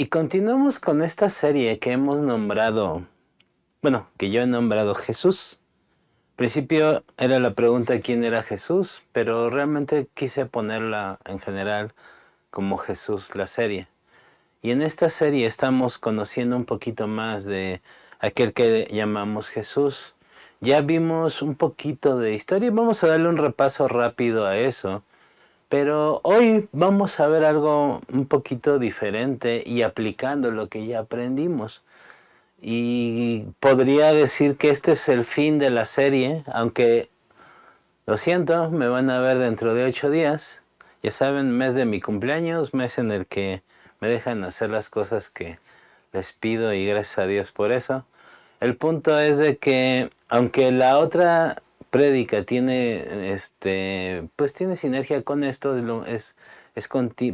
Y continuamos con esta serie que hemos nombrado, que yo he nombrado Jesús. Al principio era la pregunta quién era Jesús, pero realmente quise ponerla en general como Jesús la serie. Y en esta serie estamos conociendo un poquito más de aquel que llamamos Jesús. Ya vimos un poquito de historia y vamos a darle un repaso rápido a eso. Pero hoy vamos a ver algo un poquito diferente y aplicando lo que ya aprendimos. Y podría decir que este es el fin de la serie, aunque lo siento, me van a ver dentro de 8 días. Ya saben, mes de mi cumpleaños, mes en el que me dejan hacer las cosas que les pido y gracias a Dios por eso. El punto es de que aunque la otra prédica tiene pues tiene sinergia con esto,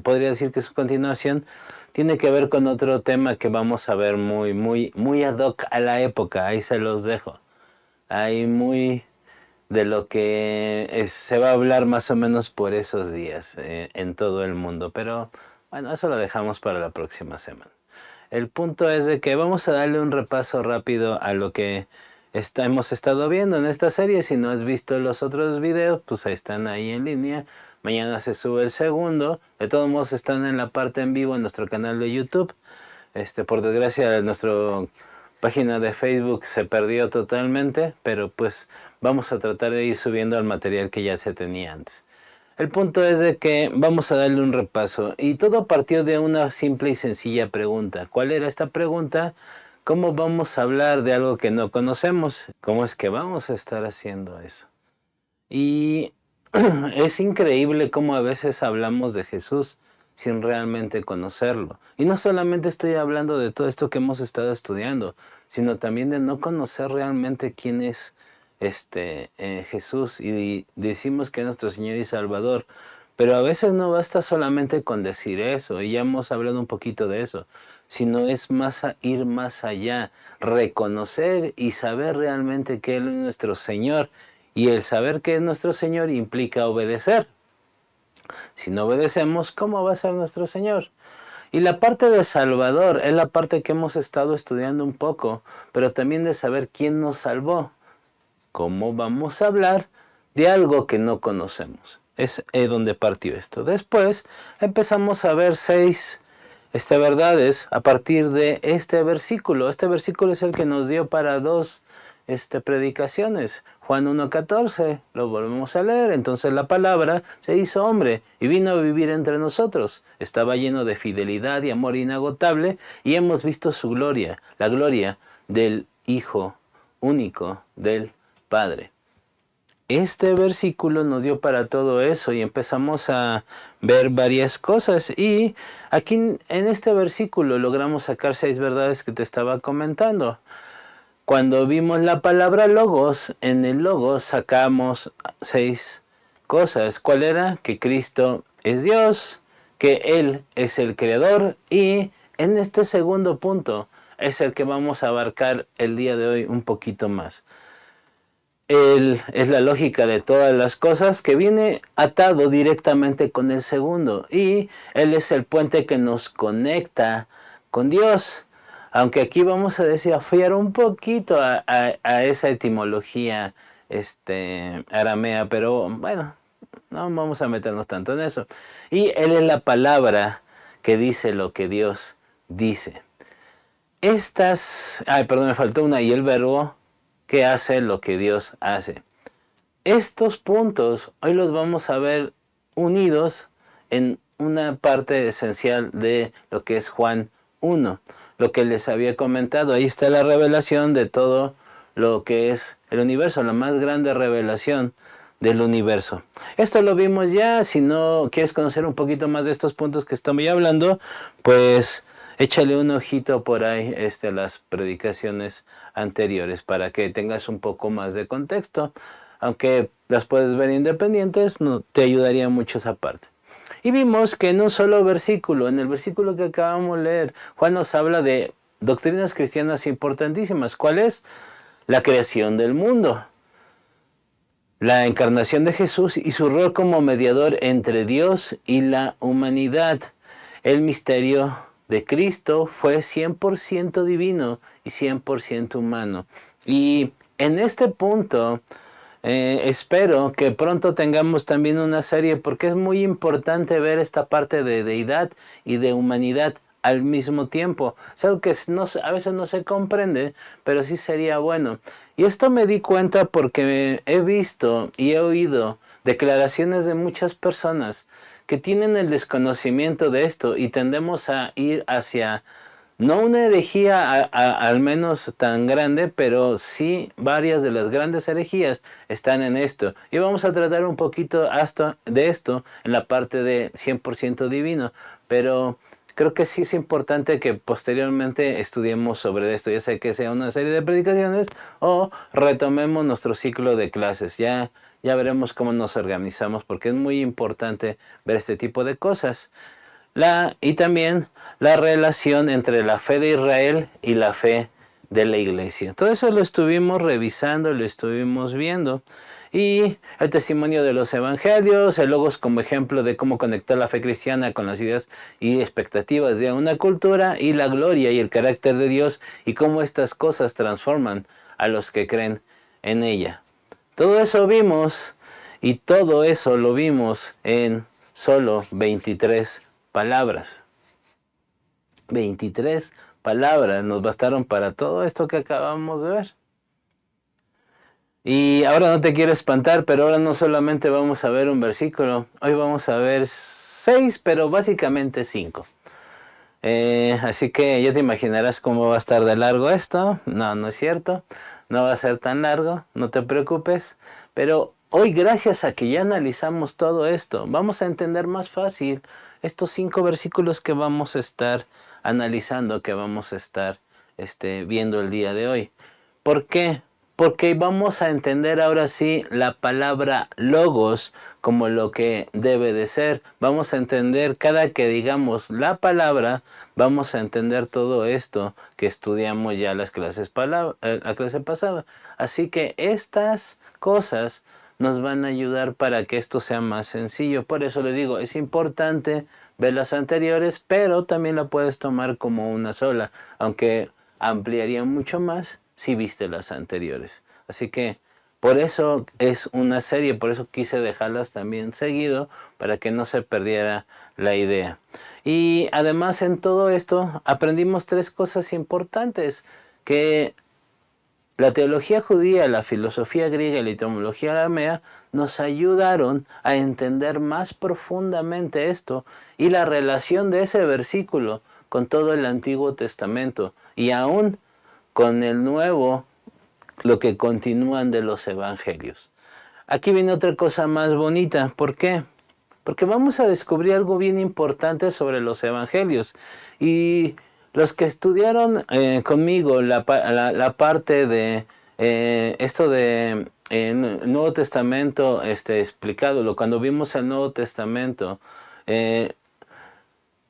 podría decir que es su continuación, tiene que ver con otro tema que vamos a ver muy ad hoc a la época, ahí se los dejo. Hay muy de lo que se va a hablar más o menos por esos días en todo el mundo, pero bueno, eso lo dejamos para la próxima semana. El punto es de que vamos a darle un repaso rápido a lo que hemos estado viendo en esta serie. Si no has visto los otros videos, pues ahí están ahí en línea. Mañana se sube el segundo. De todos modos están en la parte en vivo en nuestro canal de YouTube. Por desgracia nuestra página de Facebook se perdió totalmente, pero pues vamos a tratar de ir subiendo el material que ya se tenía antes. El punto es de que vamos a darle un repaso y todo partió de una simple y sencilla pregunta. ¿Cuál era esta pregunta? ¿Cómo vamos a hablar de algo que no conocemos? ¿Cómo es que vamos a estar haciendo eso? Y es increíble cómo a veces hablamos de Jesús sin realmente conocerlo. Y no solamente estoy hablando de todo esto que hemos estado estudiando, sino también de no conocer realmente quién es Jesús y decimos que es nuestro Señor y Salvador, pero a veces no basta solamente con decir eso, y ya hemos hablado un poquito de eso, sino es ir más allá, reconocer y saber realmente que Él es nuestro Señor, y el saber que es nuestro Señor implica obedecer. Si no obedecemos, ¿cómo va a ser nuestro Señor? Y la parte de Salvador es la parte que hemos estado estudiando un poco, pero también de saber quién nos salvó. ¿Cómo vamos a hablar de algo que no conocemos? Es donde partió esto. Después empezamos a ver 6 verdades a partir de este versículo. Este versículo es el que nos dio para 2 predicaciones. Juan 1:14, lo volvemos a leer. Entonces la palabra se hizo hombre y vino a vivir entre nosotros. Estaba lleno de fidelidad y amor inagotable y hemos visto su gloria, la gloria del Hijo único del Padre. Este versículo nos dio para todo eso y empezamos a ver varias cosas y aquí en este versículo logramos sacar 6 verdades que te estaba comentando. Cuando vimos la palabra logos, en el logos sacamos 6 cosas. ¿Cuál era? Que Cristo es Dios, que Él es el Creador y en este segundo punto es el que vamos a abarcar el día de hoy un poquito más. Él es la lógica de todas las cosas que viene atado directamente con el segundo y Él es el puente que nos conecta con Dios. Aunque aquí vamos a desafiar un poquito a esa etimología aramea, pero bueno, no vamos a meternos tanto en eso. Y Él es la palabra que dice lo que Dios dice. Me faltó una, y el verbo que hace lo que Dios hace. Estos puntos hoy los vamos a ver unidos en una parte esencial de lo que es Juan 1. Lo que les había comentado, ahí está la revelación de todo lo que es el universo, la más grande revelación del universo. Esto lo vimos ya. Si no quieres conocer un poquito más de estos puntos que estamos ya hablando, pues échale un ojito por ahí a las predicaciones anteriores para que tengas un poco más de contexto. Aunque las puedes ver independientes, no te ayudaría mucho esa parte. Y vimos que en un solo versículo, en el versículo que acabamos de leer, Juan nos habla de doctrinas cristianas importantísimas. ¿Cuál es? La creación del mundo, la encarnación de Jesús y su rol como mediador entre Dios y la humanidad, el misterio de Cristo fue 100% divino y 100% humano. Y en este punto espero que pronto tengamos también una serie, porque es muy importante ver esta parte de deidad y de humanidad al mismo tiempo. Es algo que a veces no se comprende, pero sí sería bueno. Y esto me di cuenta porque he visto y he oído declaraciones de muchas personas que tienen el desconocimiento de esto y tendemos a ir hacia no una herejía al menos tan grande, pero sí varias de las grandes herejías están en esto. Y vamos a tratar un poquito de esto en la parte de 100% divino, pero creo que sí es importante que posteriormente estudiemos sobre esto, ya sea que sea una serie de predicaciones o retomemos nuestro ciclo de clases. Ya veremos cómo nos organizamos, porque es muy importante ver este tipo de cosas. Y también la relación entre la fe de Israel y la fe de la iglesia. Todo eso lo estuvimos revisando, lo estuvimos viendo. Y el testimonio de los evangelios, el logos como ejemplo de cómo conectar la fe cristiana con las ideas y expectativas de una cultura, y la gloria y el carácter de Dios y cómo estas cosas transforman a los que creen en ella. Todo eso vimos, y todo eso lo vimos en solo 23 palabras. 23 palabras nos bastaron para todo esto que acabamos de ver. Y ahora no te quiero espantar, pero ahora no solamente vamos a ver un versículo, hoy vamos a ver 6, pero básicamente 5. Así que ya te imaginarás cómo va a estar de largo esto. No, no es cierto. No va a ser tan largo, no te preocupes. Pero hoy, gracias a que ya analizamos todo esto, vamos a entender más fácil estos 5 versículos que vamos a estar analizando, que vamos a estar viendo el día de hoy. ¿Por qué? Porque vamos a entender ahora sí la palabra logos como lo que debe de ser. Vamos a entender cada que digamos la palabra, vamos a entender todo esto que estudiamos ya la clase pasada. Así que estas cosas nos van a ayudar para que esto sea más sencillo. Por eso les digo, es importante ver las anteriores, pero también la puedes tomar como una sola, aunque ampliaría mucho más si viste las anteriores. Así que por eso es una serie, por eso quise dejarlas también seguido, para que no se perdiera la idea. Y además en todo esto aprendimos 3 cosas importantes, que la teología judía, la filosofía griega y la etimología aramea nos ayudaron a entender más profundamente esto y la relación de ese versículo con todo el Antiguo Testamento y aún con el Nuevo, lo que continúan de los evangelios. Aquí viene otra cosa más bonita. ¿Por qué? Porque vamos a descubrir algo bien importante sobre los evangelios. Y los que estudiaron conmigo la parte de esto de Nuevo Testamento explicado, cuando vimos el Nuevo Testamento,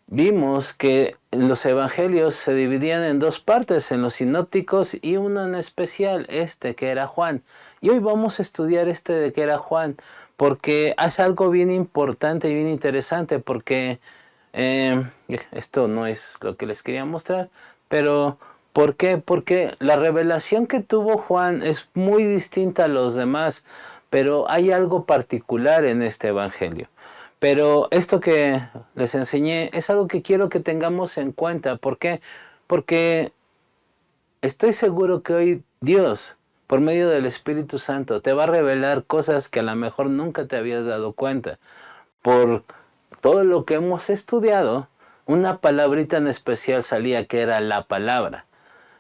vimos que los evangelios se dividían en 2 partes, en los sinópticos y uno en especial, que era Juan. Y hoy vamos a estudiar de que era Juan, porque hace algo bien importante y bien interesante, porque esto no es lo que les quería mostrar, pero ¿por qué? Porque la revelación que tuvo Juan es muy distinta a los demás, pero hay algo particular en este evangelio. Pero esto que les enseñé es algo que quiero que tengamos en cuenta. ¿Por qué? Porque estoy seguro que hoy Dios, por medio del Espíritu Santo, te va a revelar cosas que a lo mejor nunca te habías dado cuenta. Por todo lo que hemos estudiado, una palabrita en especial salía, que era la palabra.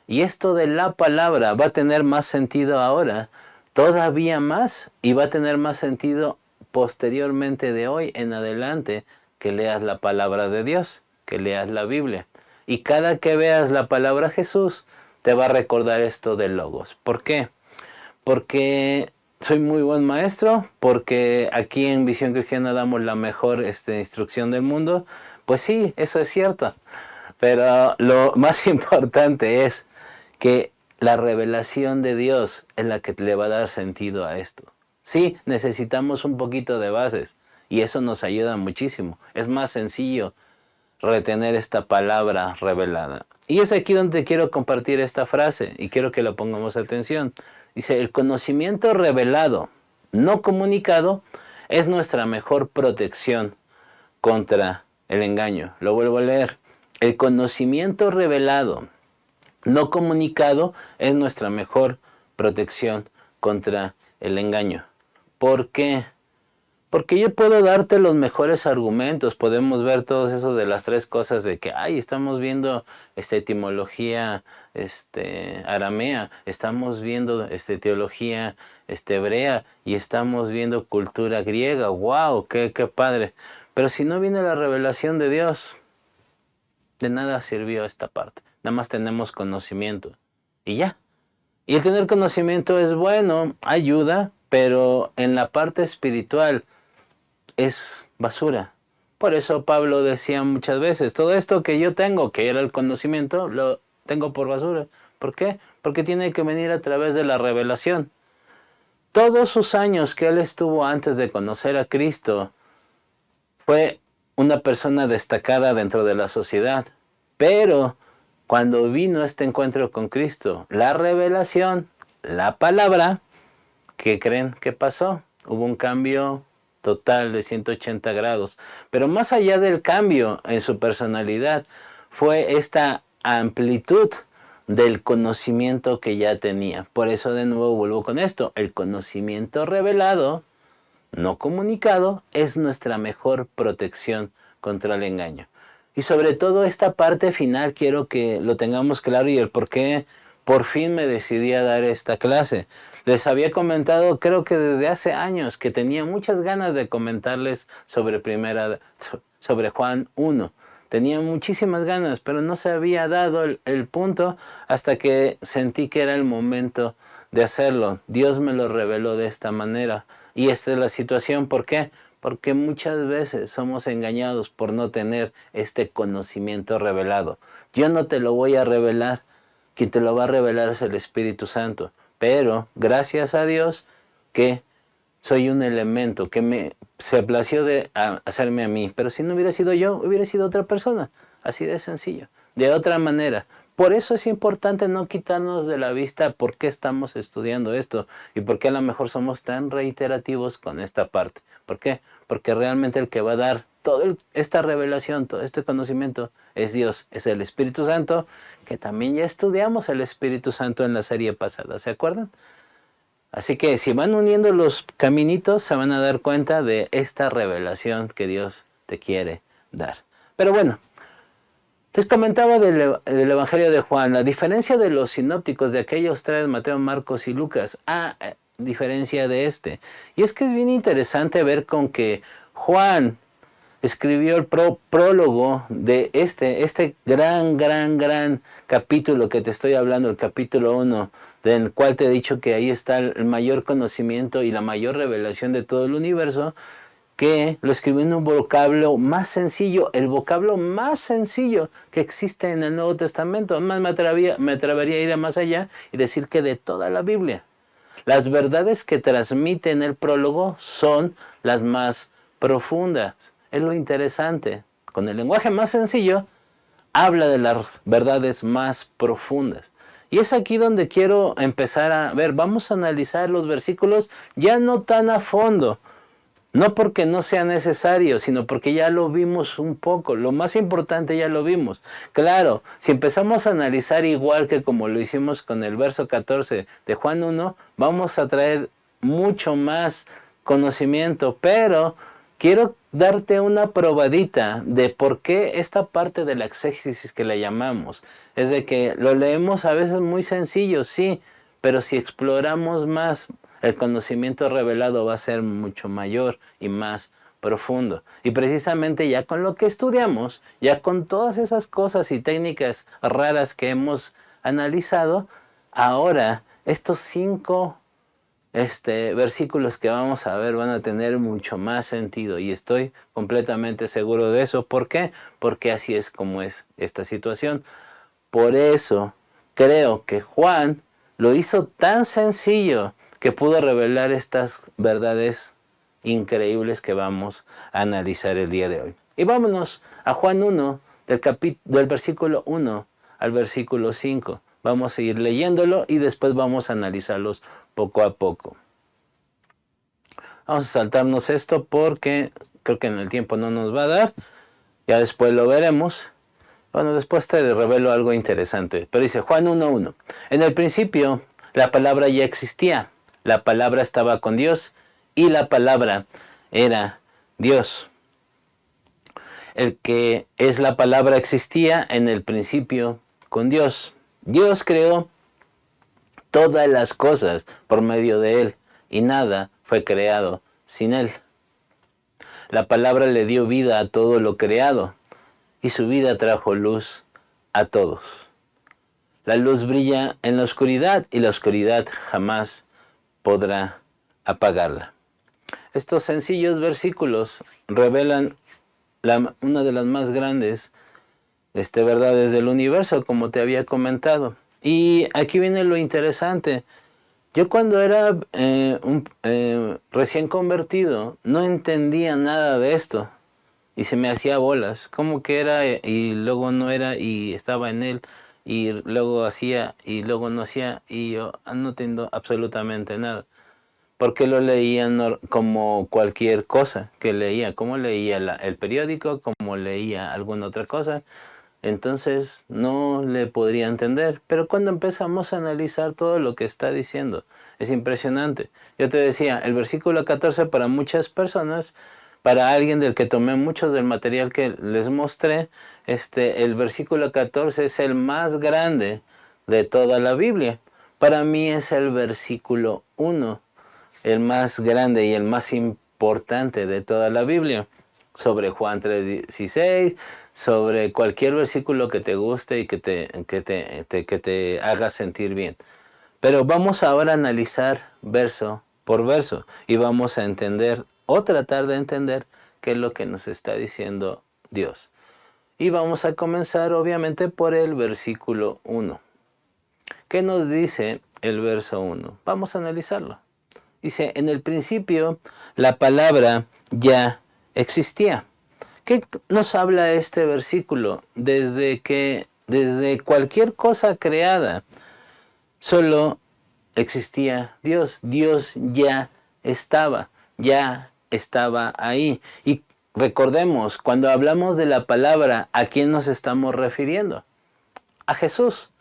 Y esto de la palabra va a tener más sentido ahora, todavía más, y va a tener más sentido posteriormente de hoy en adelante, que leas la palabra de Dios, que leas la Biblia. Y cada que veas la palabra Jesús, te va a recordar esto de logos. ¿Por qué? Porque soy muy buen maestro, porque aquí en Visión Cristiana damos la mejor instrucción del mundo. Pues sí, eso es cierto. Pero lo más importante es que la revelación de Dios es la que le va a dar sentido a esto. Sí, necesitamos un poquito de bases y eso nos ayuda muchísimo. Es más sencillo retener esta palabra revelada. Y es aquí donde quiero compartir esta frase y quiero que la pongamos atención. Dice, el conocimiento revelado, no comunicado, es nuestra mejor protección contra el engaño. Lo vuelvo a leer. El conocimiento revelado, no comunicado, es nuestra mejor protección contra el engaño. ¿Por qué? Porque yo puedo darte los mejores argumentos, podemos ver todos esos de las tres cosas de que, estamos viendo etimología aramea, estamos viendo teología hebrea y estamos viendo cultura griega, wow, qué padre. Pero si no viene la revelación de Dios, de nada sirvió esta parte, nada más tenemos conocimiento y ya. Y el tener conocimiento es bueno, ayuda, pero en la parte espiritual es basura. Por eso Pablo decía muchas veces, todo esto que yo tengo, que era el conocimiento, lo tengo por basura. ¿Por qué? Porque tiene que venir a través de la revelación. Todos sus años que él estuvo antes de conocer a Cristo, fue una persona destacada dentro de la sociedad. Pero cuando vino este encuentro con Cristo, la revelación, la palabra, ¿qué creen que pasó? Hubo un cambio total de 180 grados. Pero más allá del cambio en su personalidad, fue esta amplitud del conocimiento que ya tenía. Por eso de nuevo vuelvo con esto. El conocimiento revelado, no comunicado, es nuestra mejor protección contra el engaño. Y sobre todo esta parte final quiero que lo tengamos claro y el por qué por fin me decidí a dar esta clase. Les había comentado, creo que desde hace años, que tenía muchas ganas de comentarles sobre Juan 1. Tenía muchísimas ganas, pero no se había dado el punto hasta que sentí que era el momento de hacerlo. Dios me lo reveló de esta manera. Y esta es la situación. ¿Por qué? Porque muchas veces somos engañados por no tener este conocimiento revelado. Yo no te lo voy a revelar. Quien te lo va a revelar es el Espíritu Santo. Pero gracias a Dios que soy un elemento que se plació de hacerme a mí. Pero si no hubiera sido yo, hubiera sido otra persona. Así de sencillo. De otra manera. Por eso es importante no quitarnos de la vista por qué estamos estudiando esto y por qué a lo mejor somos tan reiterativos con esta parte. ¿Por qué? Porque realmente el que va a dar toda esta revelación, todo este conocimiento es Dios, es el Espíritu Santo, que también ya estudiamos el Espíritu Santo en la serie pasada, ¿se acuerdan? Así que si van uniendo los caminitos se van a dar cuenta de esta revelación que Dios te quiere dar. Pero bueno, les comentaba del Evangelio de Juan, la diferencia de los sinópticos de aquellos tres, Mateo, Marcos y Lucas, diferencia de este. Y es que es bien interesante ver con que Juan escribió el prólogo de este gran capítulo que te estoy hablando, el capítulo 1, del cual te he dicho que ahí está el mayor conocimiento y la mayor revelación de todo el universo, que lo escribió en un vocablo más sencillo, el vocablo más sencillo que existe en el Nuevo Testamento. Además me atrevería a ir más allá y decir que de toda la Biblia. Las verdades que transmite en el prólogo son las más profundas. Es lo interesante. Con el lenguaje más sencillo, habla de las verdades más profundas. Y es aquí donde quiero empezar a ver, vamos a analizar los versículos ya no tan a fondo. No porque no sea necesario, sino porque ya lo vimos un poco. Lo más importante ya lo vimos. Claro, si empezamos a analizar igual que como lo hicimos con el verso 14 de Juan 1, vamos a traer mucho más conocimiento. Pero quiero darte una probadita de por qué esta parte de la exégesis que le llamamos. Es de que lo leemos a veces muy sencillo, sí, pero si exploramos más, el conocimiento revelado va a ser mucho mayor y más profundo. Y precisamente ya con lo que estudiamos, ya con todas esas cosas y técnicas raras que hemos analizado, ahora estos 5 versículos que vamos a ver van a tener mucho más sentido y estoy completamente seguro de eso. ¿Por qué? Porque así es como es esta situación. Por eso creo que Juan lo hizo tan sencillo que pudo revelar estas verdades increíbles que vamos a analizar el día de hoy. Y vámonos a Juan 1, del versículo 1 al versículo 5. Vamos a seguir leyéndolo y después vamos a analizarlos poco a poco. Vamos a saltarnos esto porque creo que en el tiempo no nos va a dar. Ya después lo veremos. Bueno, después te revelo algo interesante. Pero dice Juan 1:1. En el principio la palabra ya existía. La palabra estaba con Dios y la palabra era Dios. El que es la palabra existía en el principio con Dios. Dios creó todas las cosas por medio de Él y nada fue creado sin Él. La palabra le dio vida a todo lo creado y su vida trajo luz a todos. La luz brilla en la oscuridad y la oscuridad jamás podrá apagarla. Estos sencillos versículos revelan una de las más grandes verdades del universo, como te había comentado. Y aquí viene lo interesante. Yo cuando era recién convertido no entendía nada de esto y se me hacía bolas. Como que era y luego no era y estaba en él y luego hacía y luego no hacía y yo no entiendo absolutamente nada. Porque lo leía como cualquier cosa que leía, como leía el periódico, como leía alguna otra cosa. Entonces no le podría entender. Pero cuando empezamos a analizar todo lo que está diciendo, es impresionante. Yo te decía, el versículo 14 para muchas personas, para alguien del que tomé muchos del material que les mostré, el versículo 14 es el más grande de toda la Biblia. Para mí es el versículo 1. El más grande y el más importante de toda la Biblia, sobre Juan 3:16, sobre cualquier versículo que te guste y que te haga sentir bien. Pero vamos ahora a analizar verso por verso y vamos a entender o tratar de entender qué es lo que nos está diciendo Dios. Y vamos a comenzar obviamente por el versículo 1. ¿Qué nos dice el verso 1? Vamos a analizarlo. Dice, en el principio la palabra ya existía. ¿Qué nos habla este versículo? Desde cualquier cosa creada, solo existía Dios. Dios ya estaba ahí. Y recordemos, cuando hablamos de la palabra, ¿a quién nos estamos refiriendo? A Jesús.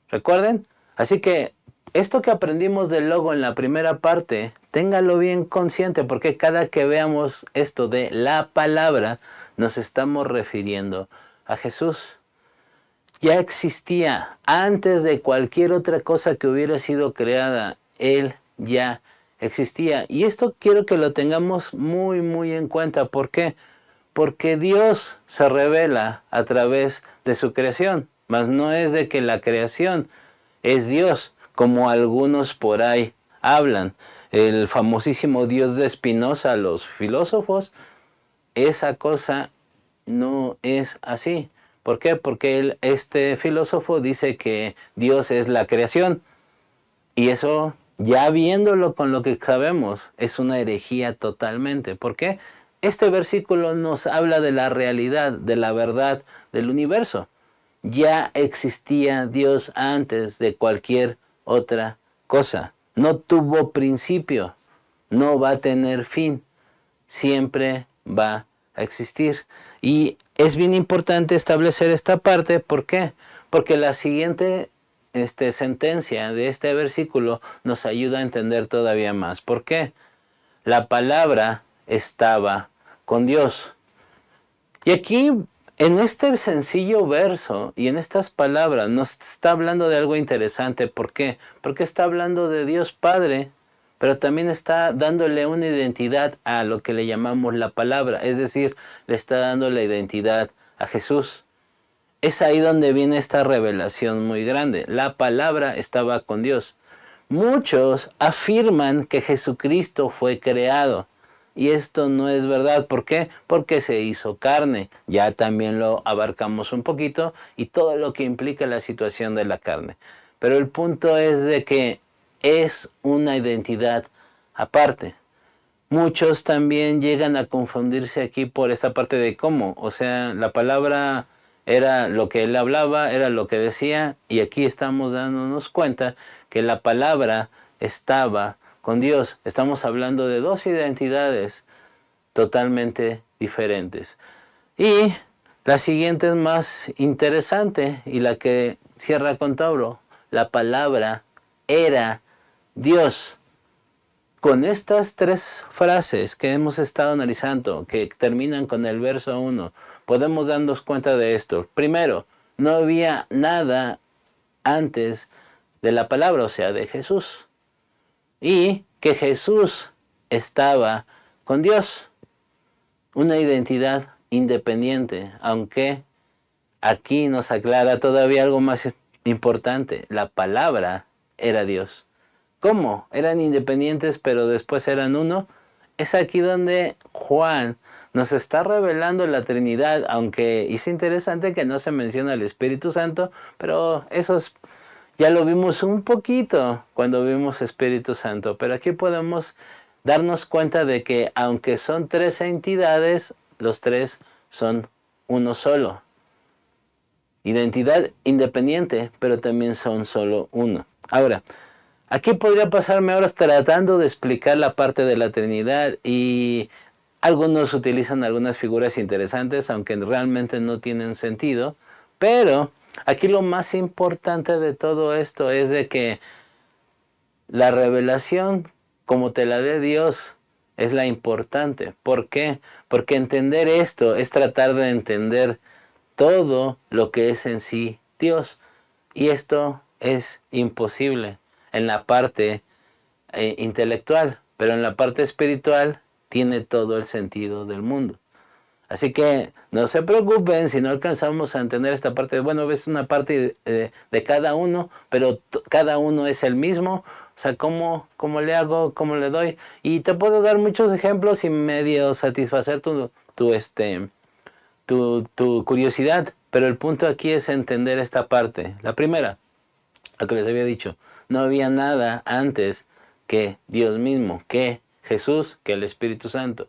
¿Recuerden? Así que esto que aprendimos del logo en la primera parte, téngalo bien consciente porque cada que veamos esto de la palabra, nos estamos refiriendo a Jesús. Ya existía antes de cualquier otra cosa que hubiera sido creada. Él ya existía. Y esto quiero que lo tengamos muy, muy en cuenta. ¿Por qué? Porque Dios se revela a través de su creación. Mas no es de que la creación es Dios, como algunos por ahí hablan. El famosísimo Dios de Spinoza, los filósofos, esa cosa no es así. ¿Por qué? Porque este filósofo dice que Dios es la creación. Y eso, ya viéndolo con lo que sabemos, es una herejía totalmente. ¿Por qué? Este versículo nos habla de la realidad, de la verdad del universo. Ya existía Dios antes de cualquier otra cosa. No tuvo principio, no va a tener fin, siempre va a existir. Y es bien importante establecer esta parte, ¿por qué? Porque la siguiente sentencia de este versículo nos ayuda a entender todavía más. ¿Por qué? La palabra estaba con Dios. Y aquí, en este sencillo verso y en estas palabras, nos está hablando de algo interesante. ¿Por qué? Porque está hablando de Dios Padre, pero también está dándole una identidad a lo que le llamamos la palabra. Es decir, le está dando la identidad a Jesús. Es ahí donde viene esta revelación muy grande. La palabra estaba con Dios. Muchos afirman que Jesucristo fue creado. Y esto no es verdad. ¿Por qué? Porque se hizo carne. Ya también lo abarcamos un poquito y todo lo que implica la situación de la carne. Pero el punto es de que es una identidad aparte. Muchos también llegan a confundirse aquí por esta parte de cómo. O sea, la palabra era lo que él hablaba, era lo que decía, y aquí estamos dándonos cuenta que la palabra estaba con Dios. Estamos hablando de dos identidades totalmente diferentes. Y la siguiente es más interesante y la que cierra con Tauro. La palabra era Dios. Con estas tres frases que hemos estado analizando, que terminan con el verso 1, podemos darnos cuenta de esto. Primero, no había nada antes de la palabra, o sea, de Jesús. Y que Jesús estaba con Dios. Una identidad independiente, aunque aquí nos aclara todavía algo más importante. La palabra era Dios. ¿Cómo? Eran independientes, pero después eran uno. Es aquí donde Juan nos está revelando la Trinidad, aunque es interesante que no se menciona el Espíritu Santo, pero ya lo vimos un poquito cuando vimos Espíritu Santo. Pero aquí podemos darnos cuenta de que aunque son tres entidades, los tres son uno solo. Identidad independiente, pero también son solo uno. Ahora, aquí podría pasarme horas tratando de explicar la parte de la Trinidad y algunos utilizan algunas figuras interesantes, aunque realmente no tienen sentido. Pero aquí lo más importante de todo esto es de que la revelación, como te la dé Dios, es la importante. ¿Por qué? Porque entender esto es tratar de entender todo lo que es en sí Dios. Y esto es imposible en la parte intelectual, pero en la parte espiritual tiene todo el sentido del mundo. Así que no se preocupen si no alcanzamos a entender esta parte. Bueno, es una parte de cada uno, pero cada uno es el mismo. O sea, ¿cómo le hago? ¿Cómo le doy? Y te puedo dar muchos ejemplos y medio satisfacer tu curiosidad. Pero el punto aquí es entender esta parte. La primera, lo que les había dicho, no había nada antes que Dios mismo, que Jesús, que el Espíritu Santo.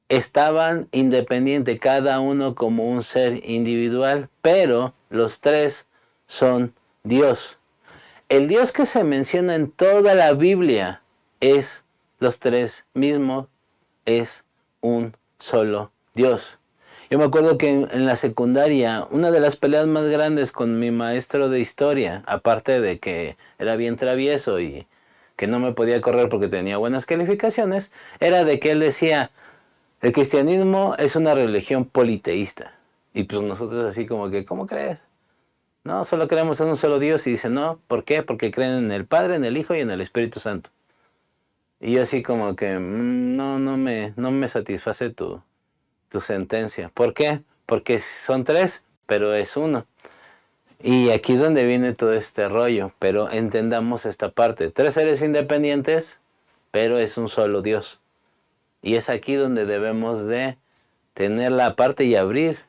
Estaban independientes, cada uno como un ser individual, pero los tres son Dios. El Dios que se menciona en toda la Biblia es los tres mismos, es un solo Dios. Yo me acuerdo que en la secundaria, una de las peleas más grandes con mi maestro de historia, aparte de que era bien travieso y que no me podía correr porque tenía buenas calificaciones, era de que él decía, el cristianismo es una religión politeísta. Y pues nosotros así como que, ¿cómo crees? No, solo creemos en un solo Dios. Y dice, no, ¿por qué? Porque creen en el Padre, en el Hijo y en el Espíritu Santo. Y yo así como que, no me satisface tu sentencia. ¿Por qué? Porque son tres, pero es uno. Y aquí es donde viene todo este rollo. Pero entendamos esta parte. Tres seres independientes, pero es un solo Dios. Y es aquí donde debemos de tener la parte y abrir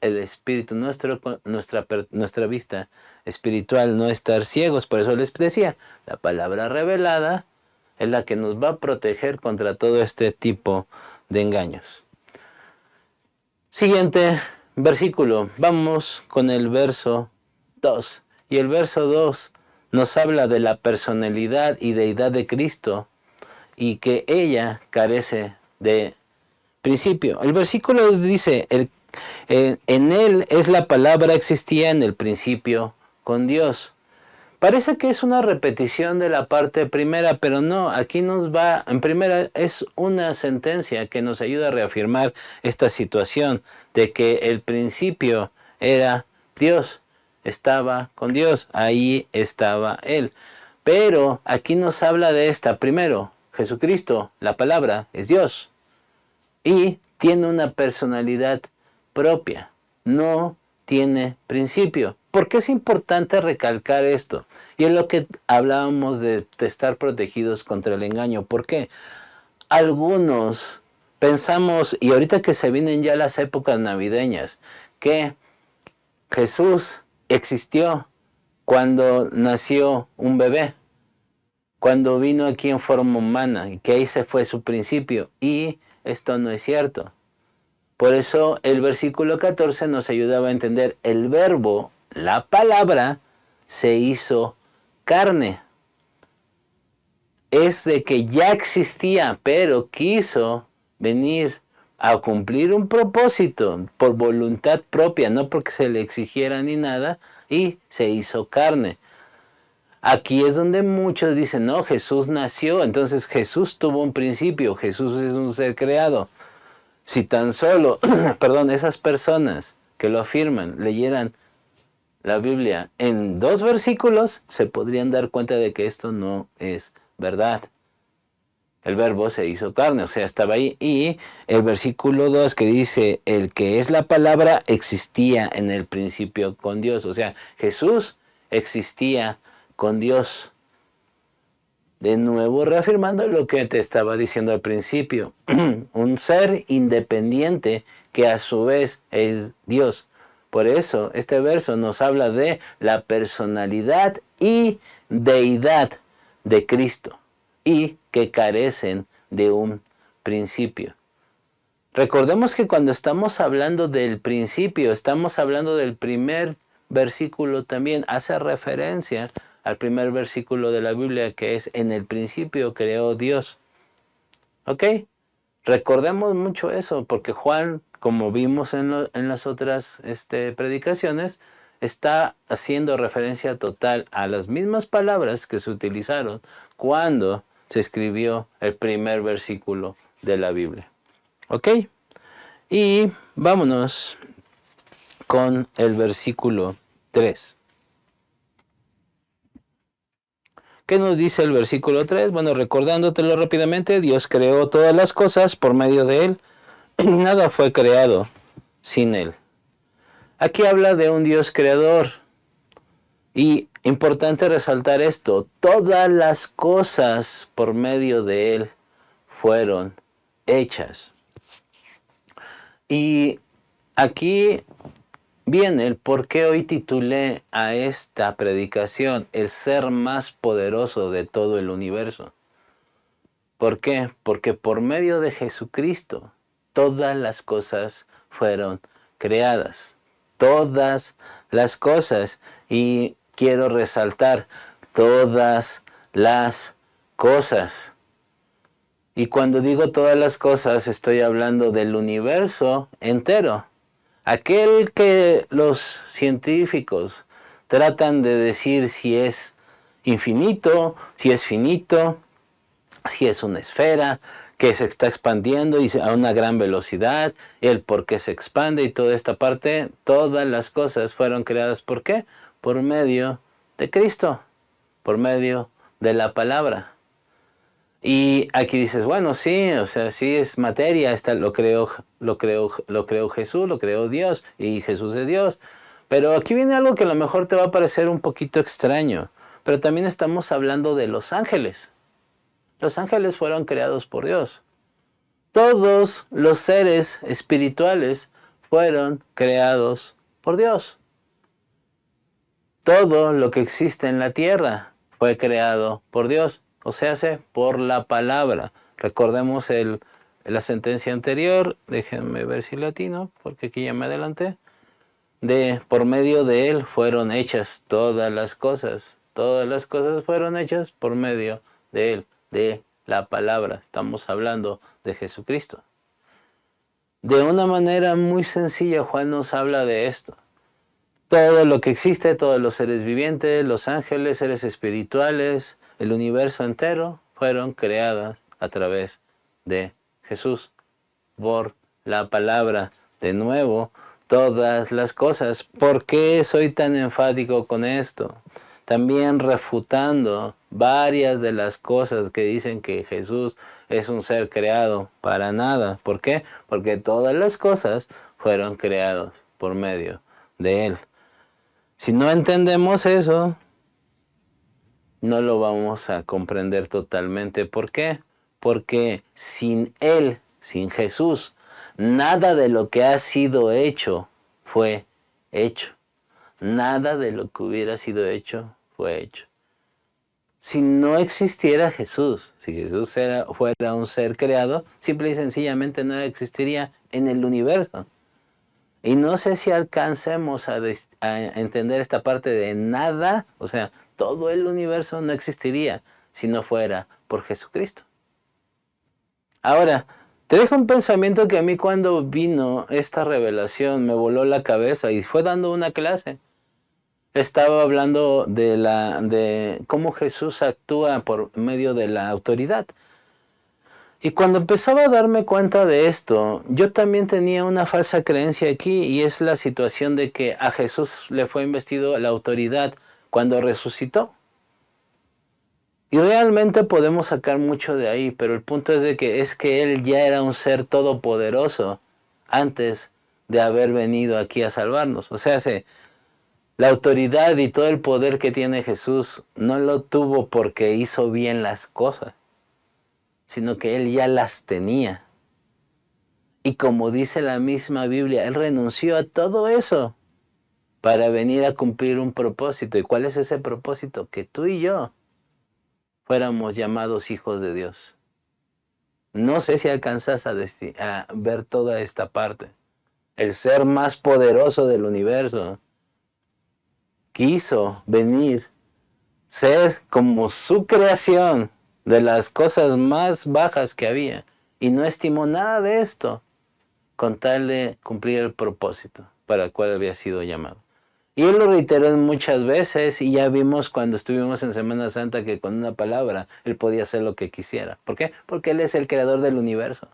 el espíritu, nuestra vista espiritual, no estar ciegos. Por eso les decía, la palabra revelada es la que nos va a proteger contra todo este tipo de engaños. Siguiente versículo, vamos con el verso 2. Y el verso 2 nos habla de la personalidad y deidad de Cristo y que ella carece de principio. El versículo dice, en él es la palabra, existía en el principio con Dios. Parece que es una repetición de la parte primera, pero no, aquí nos va, en primera es una sentencia que nos ayuda a reafirmar esta situación de que el principio era Dios, estaba con Dios, ahí estaba Él. Pero aquí nos habla de esta, primero, Jesucristo, la palabra, es Dios. Y tiene una personalidad propia, no tiene principio. ¿Por qué es importante recalcar esto? Y es lo que hablábamos de estar protegidos contra el engaño. ¿Por qué? Algunos pensamos, y ahorita que se vienen ya las épocas navideñas, que Jesús existió cuando nació un bebé, cuando vino aquí en forma humana, y que ahí se fue su principio. Y esto no es cierto. Por eso el versículo 14 nos ayudaba a entender el verbo, la palabra, se hizo carne. Es de que ya existía, pero quiso venir a cumplir un propósito por voluntad propia, no porque se le exigiera ni nada, y se hizo carne. Aquí es donde muchos dicen, no, Jesús nació, entonces Jesús tuvo un principio, Jesús es un ser creado. Si tan solo, perdón, esas personas que lo afirman leyeran la Biblia en 2 versículos, se podrían dar cuenta de que esto no es verdad. El verbo se hizo carne, o sea, estaba ahí. Y el versículo 2 que dice, el que es la palabra existía en el principio con Dios. O sea, Jesús existía con Dios. De nuevo reafirmando lo que te estaba diciendo al principio. Un ser independiente que a su vez es Dios. Por eso este verso nos habla de la personalidad y deidad de Cristo y que carecen de un principio. Recordemos que cuando estamos hablando del principio, estamos hablando del primer versículo también. Hace referencia al primer versículo de la Biblia que es en el principio creó Dios. ¿Ok? Recordemos mucho eso porque Juan, como vimos en las otras predicaciones, está haciendo referencia total a las mismas palabras que se utilizaron cuando se escribió el primer versículo de la Biblia. ¿Ok? Y vámonos con el versículo 3. ¿Qué nos dice el versículo 3? Bueno, recordándotelo rápidamente, Dios creó todas las cosas por medio de Él y nada fue creado sin Él. Aquí habla de un Dios creador y importante resaltar esto, todas las cosas por medio de Él fueron hechas. Y aquí viene el por qué hoy titulé a esta predicación el ser más poderoso de todo el universo. ¿Por qué? Porque por medio de Jesucristo todas las cosas fueron creadas. Todas las cosas. Y quiero resaltar todas las cosas. Y cuando digo todas las cosas estoy hablando del universo entero. Aquel que los científicos tratan de decir si es infinito, si es finito, si es una esfera que se está expandiendo y a una gran velocidad, el por qué se expande y toda esta parte, todas las cosas fueron creadas ¿por qué? Por medio de Cristo, por medio de la palabra. Y aquí dices, bueno, sí, o sea, sí es materia, lo creó Jesús, lo creó Dios, y Jesús es Dios. Pero aquí viene algo que a lo mejor te va a parecer un poquito extraño, pero también estamos hablando de los ángeles. Los ángeles fueron creados por Dios. Todos los seres espirituales fueron creados por Dios. Todo lo que existe en la tierra fue creado por Dios. O sea, por la palabra. Recordemos la sentencia anterior, déjenme ver si latino, porque aquí ya me adelanté, por medio de él fueron hechas todas las cosas fueron hechas por medio de él, de la palabra. Estamos hablando de Jesucristo. De una manera muy sencilla, Juan nos habla de esto. Todo lo que existe, todos los seres vivientes, los ángeles, seres espirituales, el universo entero, fueron creadas a través de Jesús, por la palabra. De nuevo, todas las cosas. ¿Por qué soy tan enfático con esto? También refutando varias de las cosas que dicen que Jesús es un ser creado. Para nada. ¿Por qué? Porque todas las cosas fueron creadas por medio de Él. Si no entendemos eso, no lo vamos a comprender totalmente. ¿Por qué? Porque sin Él, sin Jesús, nada de lo que ha sido hecho fue hecho. Nada de lo que hubiera sido hecho fue hecho. si no existiera Jesús, si Jesús fuera un ser creado, simple y sencillamente nada existiría en el universo. Y no sé si alcancemos a entender esta parte de nada, o sea, todo el universo no existiría si no fuera por Jesucristo. Ahora, te dejo un pensamiento que a mí cuando vino esta revelación me voló la cabeza y fue dando una clase. Estaba hablando de cómo Jesús actúa por medio de la autoridad. Y cuando empezaba a darme cuenta de esto, yo también tenía una falsa creencia aquí, y es la situación de que a Jesús le fue investido la autoridad cuando resucitó. Y realmente podemos sacar mucho de ahí, pero el punto es que él ya era un ser todopoderoso antes de haber venido aquí a salvarnos. O sea, la autoridad y todo el poder que tiene Jesús no lo tuvo porque hizo bien las cosas, sino que él ya las tenía. Y como dice la misma Biblia, él renunció a todo eso para venir a cumplir un propósito. ¿Y cuál es ese propósito? Que tú y yo fuéramos llamados hijos de Dios. No sé si alcanzas a ver toda esta parte. El ser más poderoso del universo quiso venir, ser como su creación de las cosas más bajas que había, y no estimó nada de esto con tal de cumplir el propósito para el cual había sido llamado. Y él lo reiteró muchas veces, y ya vimos cuando estuvimos en Semana Santa que con una palabra él podía hacer lo que quisiera. ¿Por qué? Porque él es el creador del universo.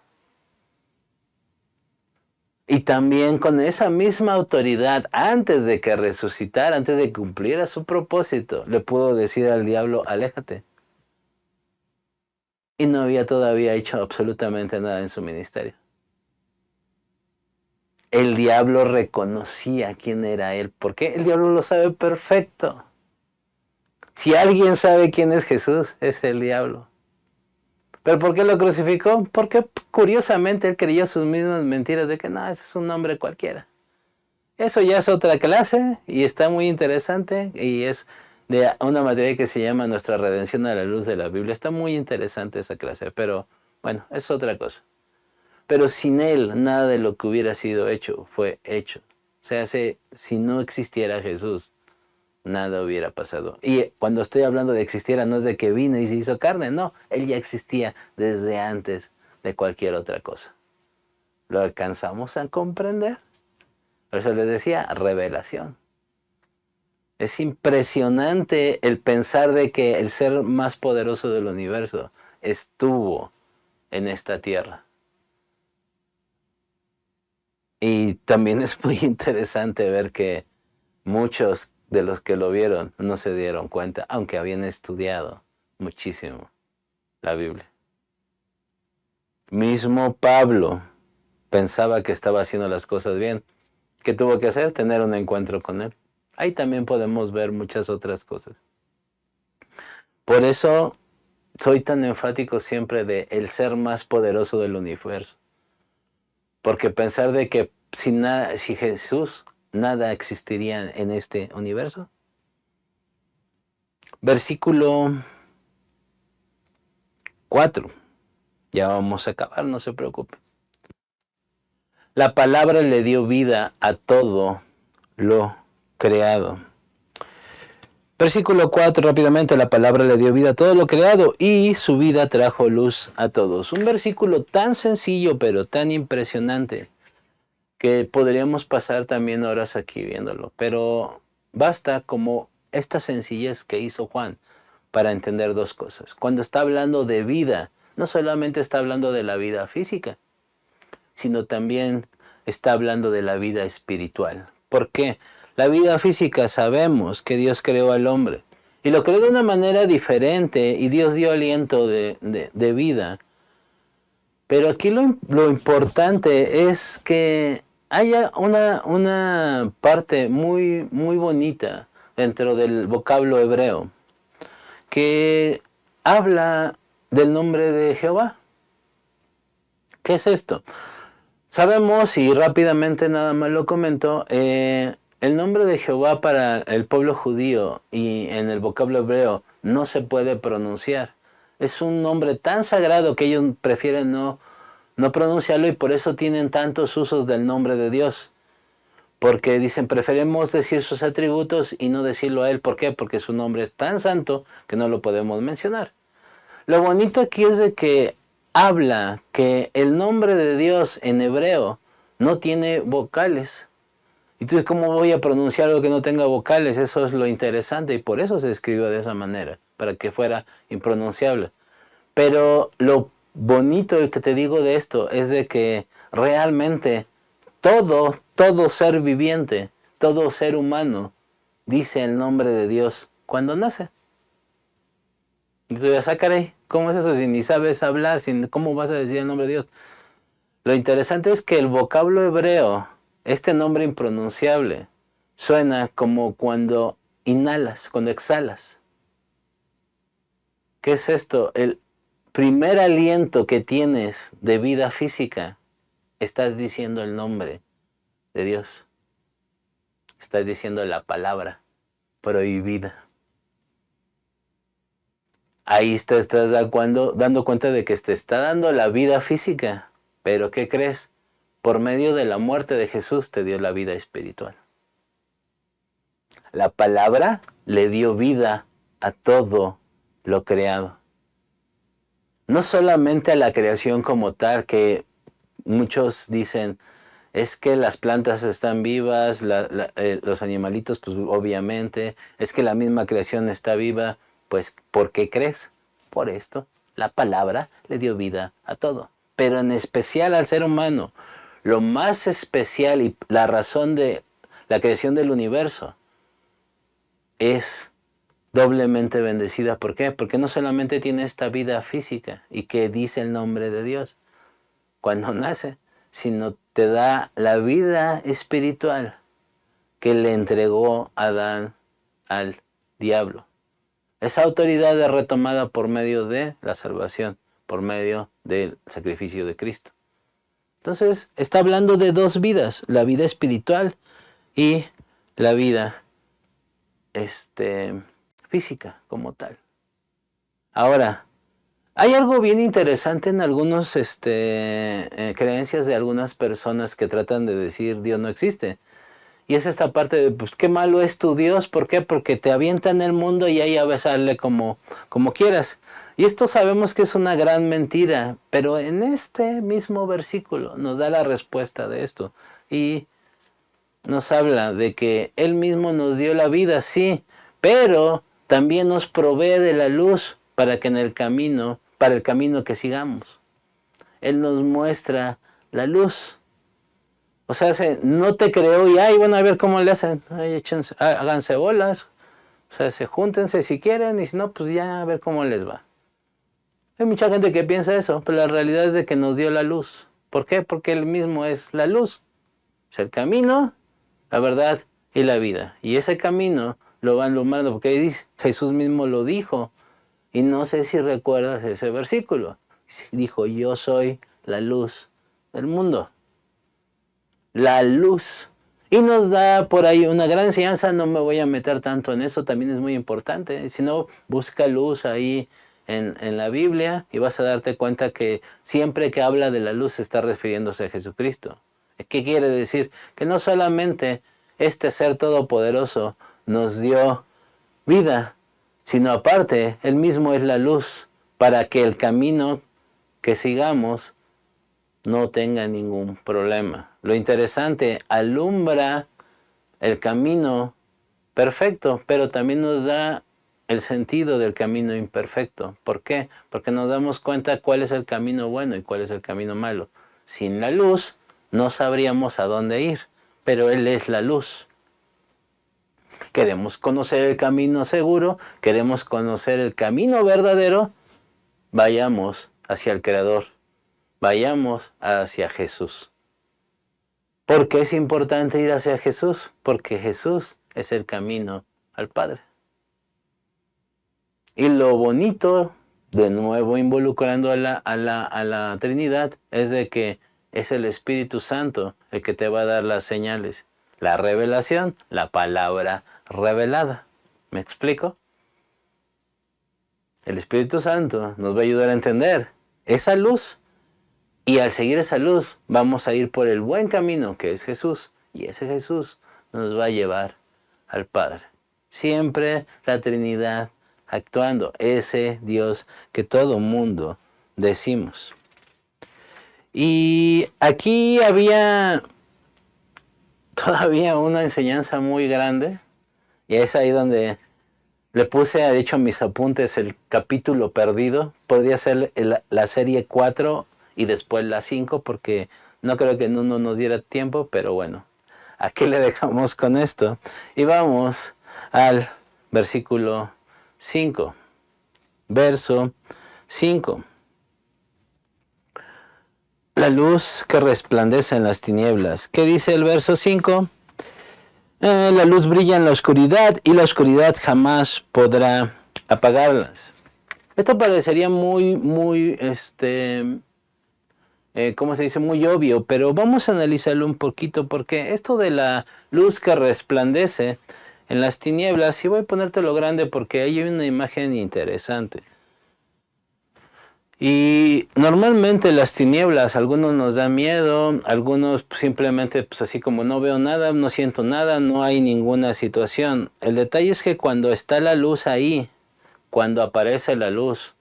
Y también con esa misma autoridad, antes de que resucitara, antes de que cumpliera su propósito, le pudo decir al diablo, aléjate. Y no había todavía hecho absolutamente nada en su ministerio. El diablo reconocía quién era él. ¿Por qué? El diablo lo sabe perfecto. Si alguien sabe quién es Jesús, es el diablo. ¿Pero por qué lo crucificó? Porque curiosamente él creyó sus mismas mentiras de que no, ese es un hombre cualquiera. Eso ya es otra clase y está muy interesante, y es de una materia que se llama Nuestra Redención a la Luz de la Biblia. Está muy interesante esa clase, pero bueno, es otra cosa. Pero sin él, nada de lo que hubiera sido hecho fue hecho. O sea, si no existiera Jesús, nada hubiera pasado. Y cuando estoy hablando de existiera, no es de que vino y se hizo carne, no. Él ya existía desde antes de cualquier otra cosa. ¿Lo alcanzamos a comprender? Por eso les decía, revelación. Es impresionante el pensar de que el ser más poderoso del universo estuvo en esta tierra. Y también es muy interesante ver que muchos de los que lo vieron no se dieron cuenta, aunque habían estudiado muchísimo la Biblia. Mismo Pablo pensaba que estaba haciendo las cosas bien. ¿Qué tuvo que hacer? Tener un encuentro con él. Ahí también podemos ver muchas otras cosas. Por eso soy tan enfático siempre de el ser más poderoso del universo. Porque pensar de que si Jesús, nada existiría en este universo. Versículo 4. Ya vamos a acabar, no se preocupe. La palabra le dio vida a todo lo creado. Versículo 4, rápidamente, la palabra le dio vida a todo lo creado y su vida trajo luz a todos. Un versículo tan sencillo pero tan impresionante que podríamos pasar también horas aquí viéndolo. Pero basta como esta sencillez que hizo Juan para entender dos cosas. Cuando está hablando de vida, no solamente está hablando de la vida física, sino también está hablando de la vida espiritual. ¿Por qué? La vida física sabemos que Dios creó al hombre y lo creó de una manera diferente, y Dios dio aliento de vida. Pero aquí lo importante es que haya una parte muy, muy bonita dentro del vocablo hebreo que habla del nombre de Jehová. ¿Qué es esto? Sabemos, y rápidamente nada más lo comento, el nombre de Jehová para el pueblo judío y en el vocablo hebreo no se puede pronunciar. Es un nombre tan sagrado que ellos prefieren no pronunciarlo y por eso tienen tantos usos del nombre de Dios. Porque dicen, preferimos decir sus atributos y no decirlo a Él. ¿Por qué? Porque su nombre es tan santo que no lo podemos mencionar. Lo bonito aquí es de que habla que el nombre de Dios en hebreo no tiene vocales. Entonces, ¿cómo voy a pronunciar algo que no tenga vocales? Eso es lo interesante y por eso se escribió de esa manera, para que fuera impronunciable. Pero lo bonito que te digo de esto es de que realmente todo ser viviente, todo ser humano dice el nombre de Dios cuando nace. Entonces, caray, ¿cómo es eso? Si ni sabes hablar, ¿cómo vas a decir el nombre de Dios? Lo interesante es que el vocablo hebreo, este nombre impronunciable, suena como cuando inhalas, cuando exhalas. ¿Qué es esto? El primer aliento que tienes de vida física, estás diciendo el nombre de Dios. Estás diciendo la palabra prohibida. Ahí te estás dando cuenta de que te está dando la vida física. Pero ¿qué crees? Por medio de la muerte de Jesús te dio la vida espiritual. La palabra le dio vida a todo lo creado. No solamente a la creación como tal, que muchos dicen, es que las plantas están vivas, los animalitos, pues obviamente, es que la misma creación está viva, pues ¿por qué crees? Por esto, la palabra le dio vida a todo, pero en especial al ser humano. Lo más especial y la razón de la creación del universo es doblemente bendecida. ¿Por qué? Porque no solamente tiene esta vida física y que dice el nombre de Dios cuando nace, sino te da la vida espiritual que le entregó Adán al diablo. Esa autoridad es retomada por medio de la salvación, por medio del sacrificio de Cristo. Entonces, está hablando de dos vidas, la vida espiritual y la vida física como tal. Ahora, hay algo bien interesante en algunas creencias de algunas personas que tratan de decir Dios no existe. Y es esta parte de, pues, qué malo es tu Dios. ¿Por qué? Porque te avienta en el mundo y ahí a besarle como quieras. Y esto sabemos que es una gran mentira, pero en este mismo versículo nos da la respuesta de esto. Y nos habla de que Él mismo nos dio la vida, sí, pero también nos provee de la luz para que en el camino, para el camino que sigamos. Él nos muestra la luz. O sea, no te creó y, bueno, a ver cómo le hacen. Háganse bolas. O sea, júntense si quieren y si no, pues ya a ver cómo les va. Hay mucha gente que piensa eso, pero la realidad es de que nos dio la luz. ¿Por qué? Porque Él mismo es la luz. Es el camino, la verdad y la vida. Y ese camino lo va alumbrando, porque ahí dice, Jesús mismo lo dijo. Y no sé si recuerdas ese versículo. Dijo, yo soy la luz del mundo. La luz. Y nos da por ahí una gran enseñanza, no me voy a meter tanto en eso, también es muy importante. Si no, busca luz ahí en la Biblia y vas a darte cuenta que siempre que habla de la luz está refiriéndose a Jesucristo. ¿Qué quiere decir? Que no solamente este ser todopoderoso nos dio vida, sino aparte, Él mismo es la luz para que el camino que sigamos no tenga ningún problema. Lo interesante, alumbra el camino perfecto, pero también nos da el sentido del camino imperfecto. ¿Por qué? Porque nos damos cuenta cuál es el camino bueno y cuál es el camino malo. Sin la luz no sabríamos a dónde ir, pero Él es la luz. Queremos conocer el camino seguro, queremos conocer el camino verdadero, vayamos hacia el Creador, vayamos hacia Jesús. ¿Por qué es importante ir hacia Jesús? Porque Jesús es el camino al Padre. Y lo bonito, de nuevo involucrando a la Trinidad, es de que es el Espíritu Santo el que te va a dar las señales. La revelación, la palabra revelada. ¿Me explico? El Espíritu Santo nos va a ayudar a entender esa luz. Y al seguir esa luz vamos a ir por el buen camino que es Jesús. Y ese Jesús nos va a llevar al Padre. Siempre la Trinidad actuando. Ese Dios que todo mundo decimos. Y aquí había todavía una enseñanza muy grande. Y es ahí donde le puse, de hecho, a mis apuntes el capítulo perdido. Podría ser la serie 4 y después la 5, porque no creo que en uno nos diera tiempo, pero bueno, aquí le dejamos con esto. Y vamos al versículo 5. Verso 5. La luz que resplandece en las tinieblas. ¿Qué dice el verso 5? La luz brilla en la oscuridad y la oscuridad jamás podrá apagarlas. Esto parecería muy, ¿cómo se dice? Muy obvio, pero vamos a analizarlo un poquito porque esto de la luz que resplandece en las tinieblas, y voy a ponértelo grande porque ahí hay una imagen interesante. Y normalmente las tinieblas, algunos nos da miedo, algunos simplemente pues así como no veo nada, no siento nada, no hay ninguna situación. El detalle es que cuando está la luz ahí, cuando aparece la luz,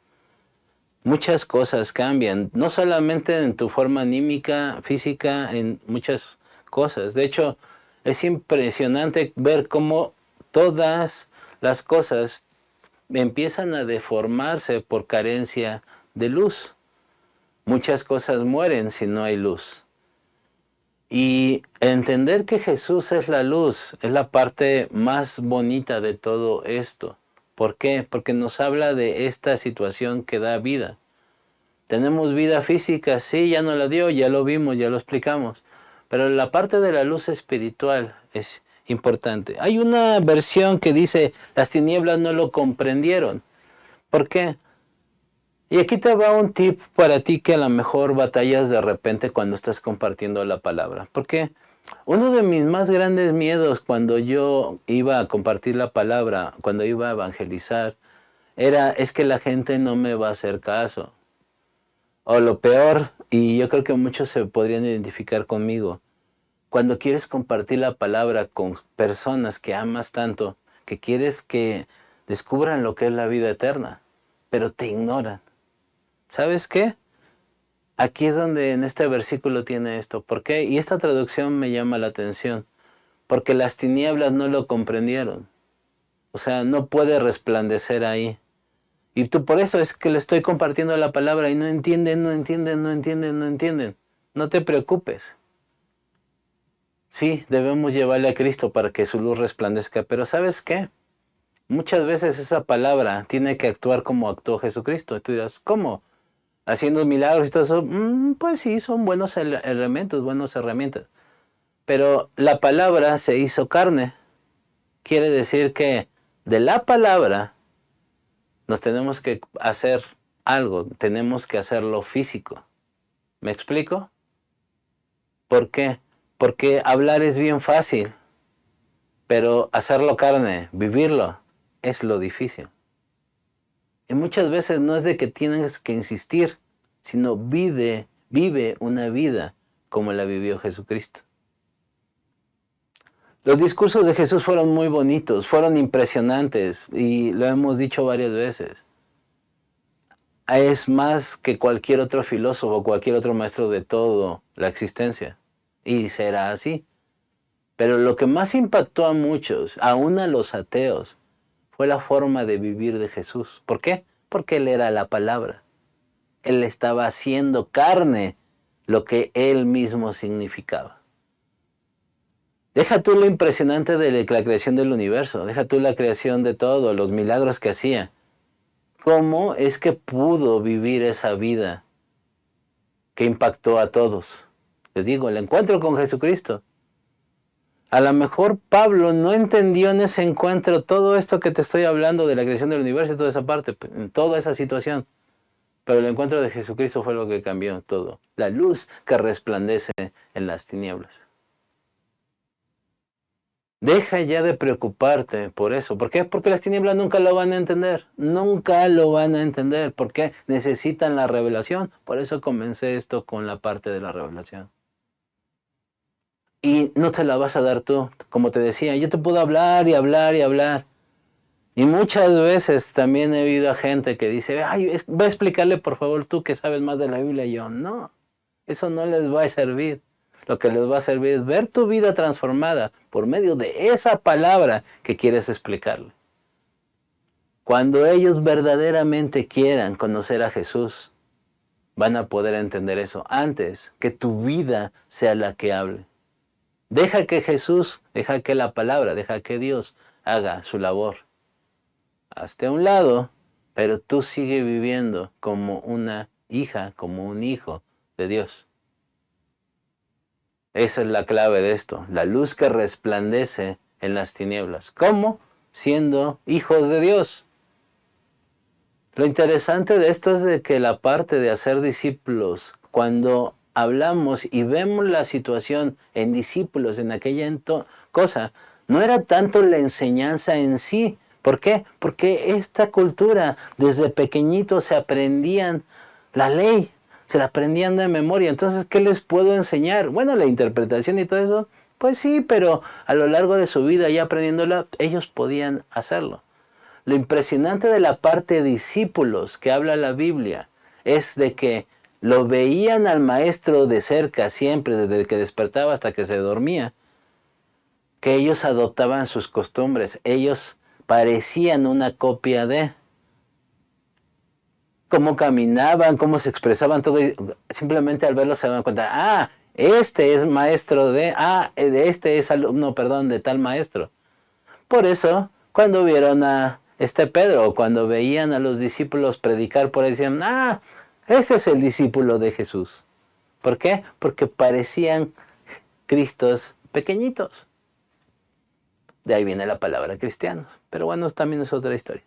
muchas cosas cambian, no solamente en tu forma anímica, física, en muchas cosas. De hecho, es impresionante ver cómo todas las cosas empiezan a deformarse por carencia de luz. Muchas cosas mueren si no hay luz. Y entender que Jesús es la luz es la parte más bonita de todo esto. ¿Por qué? Porque nos habla de esta situación que da vida. Tenemos vida física, sí, ya nos la dio, ya lo vimos, ya lo explicamos. Pero la parte de la luz espiritual es importante. Hay una versión que dice, las tinieblas no lo comprendieron. ¿Por qué? Y aquí te va un tip para ti que a lo mejor batallas de repente cuando estás compartiendo la palabra. Porque uno de mis más grandes miedos cuando yo iba a compartir la palabra, cuando iba a evangelizar, es que la gente no me va a hacer caso. O lo peor, y yo creo que muchos se podrían identificar conmigo, cuando quieres compartir la palabra con personas que amas tanto, que quieres que descubran lo que es la vida eterna, pero te ignoran. ¿Sabes qué? Aquí es donde en este versículo tiene esto. ¿Por qué? Y esta traducción me llama la atención. Porque las tinieblas no lo comprendieron. O sea, no puede resplandecer ahí. Y tú por eso es que le estoy compartiendo la palabra y no entienden, no entienden, no entienden, no entienden. No te preocupes. Sí, debemos llevarle a Cristo para que su luz resplandezca. Pero ¿sabes qué? Muchas veces esa palabra tiene que actuar como actuó Jesucristo. Y tú dirás, ¿cómo? Haciendo milagros y todo eso, pues sí, son buenos elementos, buenas herramientas. Pero la palabra se hizo carne. Quiere decir que de la palabra nos tenemos que hacer algo, tenemos que hacerlo físico. ¿Me explico? ¿Por qué? Porque hablar es bien fácil, pero hacerlo carne, vivirlo, es lo difícil. Y muchas veces no es de que tienes que insistir, sino vive una vida como la vivió Jesucristo. Los discursos de Jesús fueron muy bonitos, fueron impresionantes y lo hemos dicho varias veces. Es más que cualquier otro filósofo, cualquier otro maestro de toda la existencia. Y será así. Pero lo que más impactó a muchos, aún a los ateos, fue la forma de vivir de Jesús. ¿Por qué? Porque Él era la palabra. Él estaba haciendo carne lo que Él mismo significaba. Deja tú lo impresionante de la creación del universo, deja tú la creación de todo, los milagros que hacía. ¿Cómo es que pudo vivir esa vida que impactó a todos? Les digo, el encuentro con Jesucristo. A lo mejor Pablo no entendió en ese encuentro todo esto que te estoy hablando de la creación del universo y toda esa parte, en toda esa situación. Pero el encuentro de Jesucristo fue lo que cambió todo. La luz que resplandece en las tinieblas. Deja ya de preocuparte por eso. ¿Por qué? Porque las tinieblas nunca lo van a entender. Nunca lo van a entender. ¿Por qué? Necesitan la revelación. Por eso comencé esto con la parte de la revelación. Y no te la vas a dar tú. Como te decía, yo te puedo hablar y hablar y hablar. Y muchas veces también he oído a gente que dice, ay, va a explicarle por favor tú que sabes más de la Biblia. Y yo, no, eso no les va a servir. Lo que les va a servir es ver tu vida transformada por medio de esa palabra que quieres explicarle. Cuando ellos verdaderamente quieran conocer a Jesús, van a poder entender eso antes que tu vida sea la que hable. Deja que Jesús, deja que la palabra, deja que Dios haga su labor. Hazte a un lado, pero tú sigue viviendo como una hija, como un hijo de Dios. Esa es la clave de esto, la luz que resplandece en las tinieblas. ¿Cómo? Siendo hijos de Dios. Lo interesante de esto es de que la parte de hacer discípulos, cuando hablamos y vemos la situación en discípulos, en aquella cosa, no era tanto la enseñanza en sí. ¿Por qué? Porque esta cultura, desde pequeñitos se aprendían la ley, se la aprendían de memoria. Entonces, ¿qué les puedo enseñar? Bueno, la interpretación y todo eso, pues sí, pero a lo largo de su vida ya aprendiéndola, ellos podían hacerlo. Lo impresionante de la parte discípulos que habla la Biblia es de que lo veían al maestro de cerca siempre, desde que despertaba hasta que se dormía, que ellos adoptaban sus costumbres, ellos parecían una copia de cómo caminaban, cómo se expresaban, todo, simplemente al verlo se daban cuenta, este es maestro de, este es alumno, perdón, de tal maestro. Por eso, cuando vieron a Pedro, cuando veían a los discípulos predicar por ahí, decían, ese es el discípulo de Jesús. ¿Por qué? Porque parecían Cristos pequeñitos. De ahí viene la palabra cristianos. Pero bueno, también es otra historia.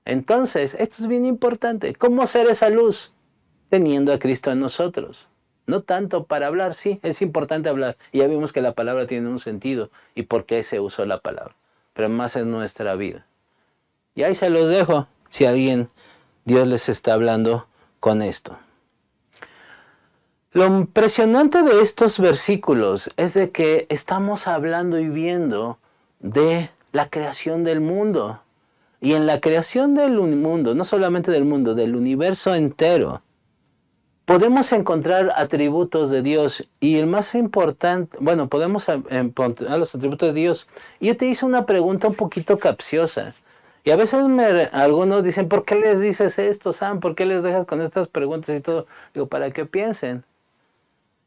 Entonces, esto es bien importante. ¿Cómo ser esa luz? Teniendo a Cristo en nosotros. No tanto para hablar, sí, es importante hablar. Y ya vimos que la palabra tiene un sentido y por qué se usó la palabra. Pero más en nuestra vida. Y ahí se los dejo, si Dios les está hablando con esto. Lo impresionante de estos versículos es de que estamos hablando y viendo de la creación del mundo. Y en la creación del mundo, no solamente del mundo, del universo entero, podemos encontrar atributos de Dios. Y el más importante, bueno, podemos encontrar los atributos de Dios. Y yo te hice una pregunta un poquito capciosa. Y a veces algunos dicen, ¿por qué les dices esto, Sam? ¿Por qué les dejas con estas preguntas y todo? Digo, para que piensen.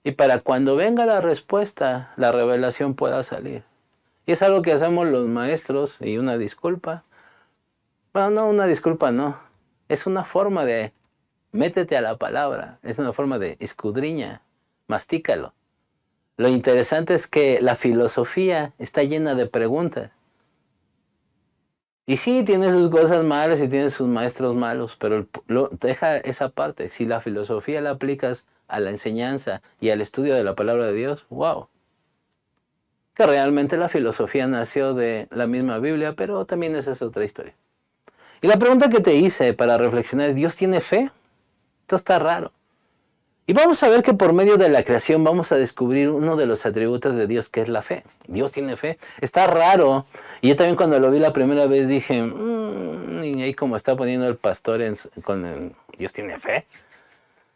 Y para cuando venga la respuesta, la revelación pueda salir. Y es algo que hacemos los maestros, y una disculpa. Bueno, no, una disculpa no. Es una forma de métete a la palabra. Es una forma de escudriña, mastícalo. Lo interesante es que la filosofía está llena de preguntas. Y sí, tiene sus cosas malas y tiene sus maestros malos, pero deja esa parte. Si la filosofía la aplicas a la enseñanza y al estudio de la palabra de Dios, wow. Que realmente la filosofía nació de la misma Biblia, pero también esa es otra historia. Y la pregunta que te hice para reflexionar es, ¿Dios tiene fe? Esto está raro. Y vamos a ver que por medio de la creación vamos a descubrir uno de los atributos de Dios, que es la fe. Dios tiene fe. Está raro. Y yo también cuando lo vi la primera vez dije, y ahí como está poniendo el pastor Dios tiene fe.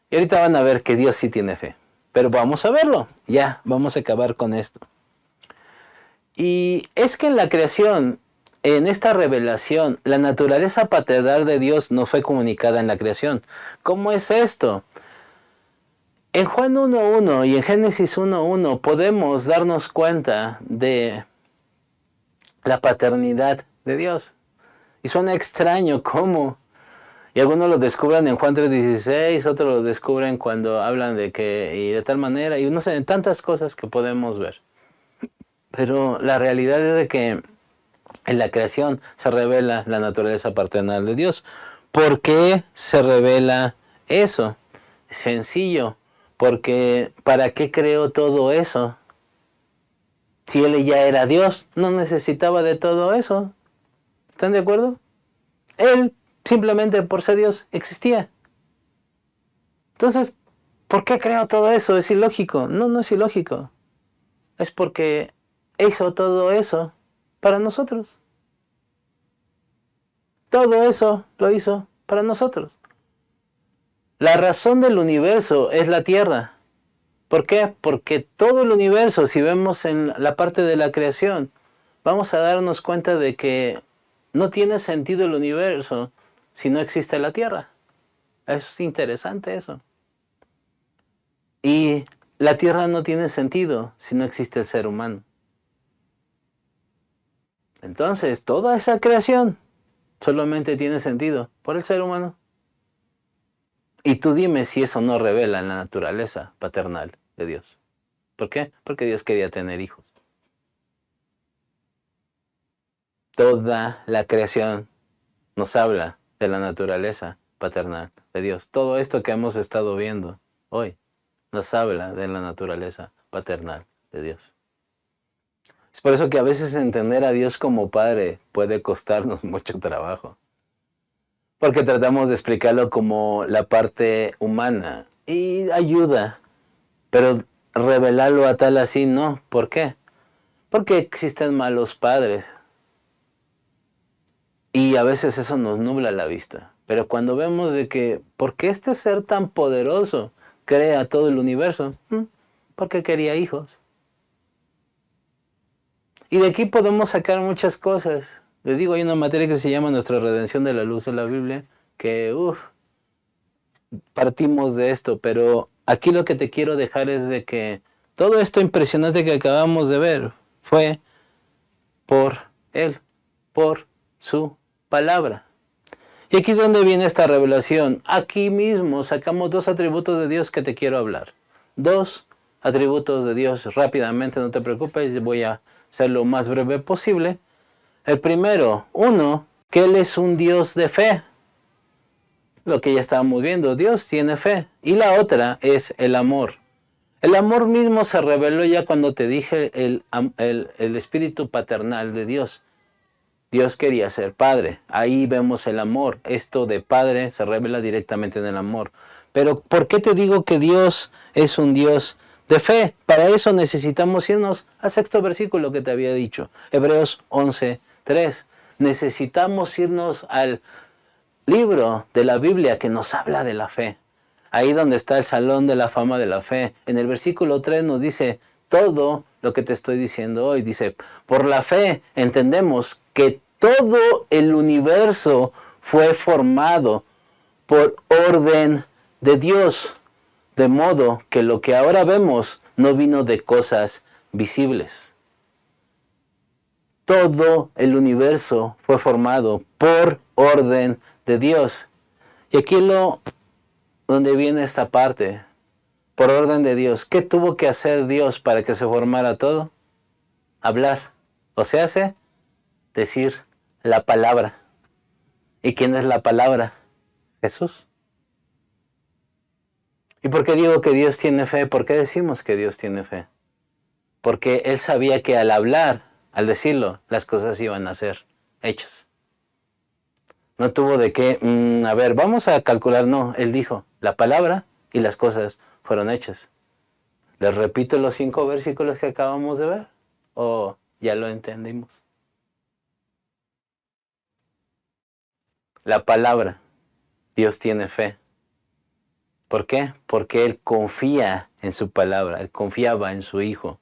Y ahorita van a ver que Dios sí tiene fe. Pero vamos a verlo. Ya, vamos a acabar con esto. Y es que en la creación, en esta revelación, la naturaleza paternal de Dios no fue comunicada en la creación. ¿Cómo es esto? En Juan 1.1 y en Génesis 1.1 podemos darnos cuenta de la paternidad de Dios. Y suena extraño cómo. Y algunos lo descubren en Juan 3.16, otros lo descubren cuando hablan de que, y de tal manera, y no sé, tantas cosas que podemos ver. Pero la realidad es de que en la creación se revela la naturaleza paternal de Dios. ¿Por qué se revela eso? Sencillo. Porque ¿para qué creó todo eso? Si Él ya era Dios, no necesitaba de todo eso. ¿Están de acuerdo? Él, simplemente por ser Dios, existía. Entonces, ¿por qué creó todo eso? ¿Es ilógico? No, no es ilógico. Es porque hizo todo eso para nosotros. Todo eso lo hizo para nosotros. La razón del universo es la Tierra. ¿Por qué? Porque todo el universo, si vemos en la parte de la creación, vamos a darnos cuenta de que no tiene sentido el universo si no existe la Tierra. Es interesante eso. Y la Tierra no tiene sentido si no existe el ser humano. Entonces, toda esa creación solamente tiene sentido por el ser humano. Y tú dime si eso no revela la naturaleza paternal de Dios. ¿Por qué? Porque Dios quería tener hijos. Toda la creación nos habla de la naturaleza paternal de Dios. Todo esto que hemos estado viendo hoy nos habla de la naturaleza paternal de Dios. Es por eso que a veces entender a Dios como Padre puede costarnos mucho trabajo. Porque tratamos de explicarlo como la parte humana y ayuda, pero revelarlo a tal así no. ¿Por qué? Porque existen malos padres. Y a veces eso nos nubla la vista. Pero cuando vemos de que, ¿por qué este ser tan poderoso crea todo el universo? Porque quería hijos. Y de aquí podemos sacar muchas cosas. Les digo, hay una materia que se llama Nuestra Redención de la Luz de la Biblia, que partimos de esto, pero aquí lo que te quiero dejar es de que todo esto impresionante que acabamos de ver fue por Él, por su palabra. Y aquí es donde viene esta revelación. Aquí mismo sacamos dos atributos de Dios que te quiero hablar. Dos atributos de Dios rápidamente, no te preocupes, voy a ser lo más breve posible. El primero, que Él es un Dios de fe. Lo que ya estábamos viendo, Dios tiene fe. Y la otra es el amor. El amor mismo se reveló ya cuando te dije el espíritu paternal de Dios. Dios quería ser padre. Ahí vemos el amor. Esto de padre se revela directamente en el amor. Pero ¿por qué te digo que Dios es un Dios de fe? Para eso necesitamos irnos al sexto versículo que te había dicho. Hebreos 11:3. Necesitamos irnos al libro de la Biblia que nos habla de la fe. Ahí donde está el salón de la fama de la fe. En el versículo 3 nos dice todo lo que te estoy diciendo hoy. Dice, por la fe entendemos que todo el universo fue formado por orden de Dios. De modo que lo que ahora vemos no vino de cosas visibles. Todo el universo fue formado por orden de Dios. Y aquí donde viene esta parte, por orden de Dios. ¿Qué tuvo que hacer Dios para que se formara todo? Hablar. O sea, decir la palabra. ¿Y quién es la palabra? Jesús. ¿Y por qué digo que Dios tiene fe? ¿Por qué decimos que Dios tiene fe? Porque Él sabía que al hablar, al decirlo, las cosas iban a ser hechas. No tuvo de qué, a ver, vamos a calcular, no. Él dijo la palabra y las cosas fueron hechas. ¿Les repito los 5 versículos que acabamos de ver? ¿O ya lo entendimos? La palabra, Dios tiene fe. ¿Por qué? Porque Él confía en su palabra, Él confiaba en su Hijo.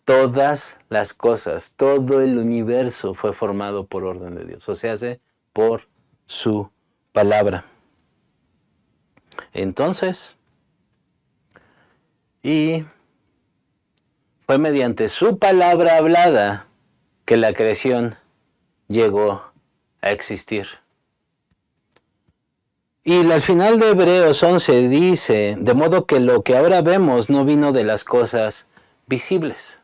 Todas las cosas, todo el universo fue formado por orden de Dios, o sea, por su palabra. Entonces, y fue mediante su palabra hablada que la creación llegó a existir. Y al final de Hebreos 11 dice, de modo que lo que ahora vemos no vino de las cosas visibles.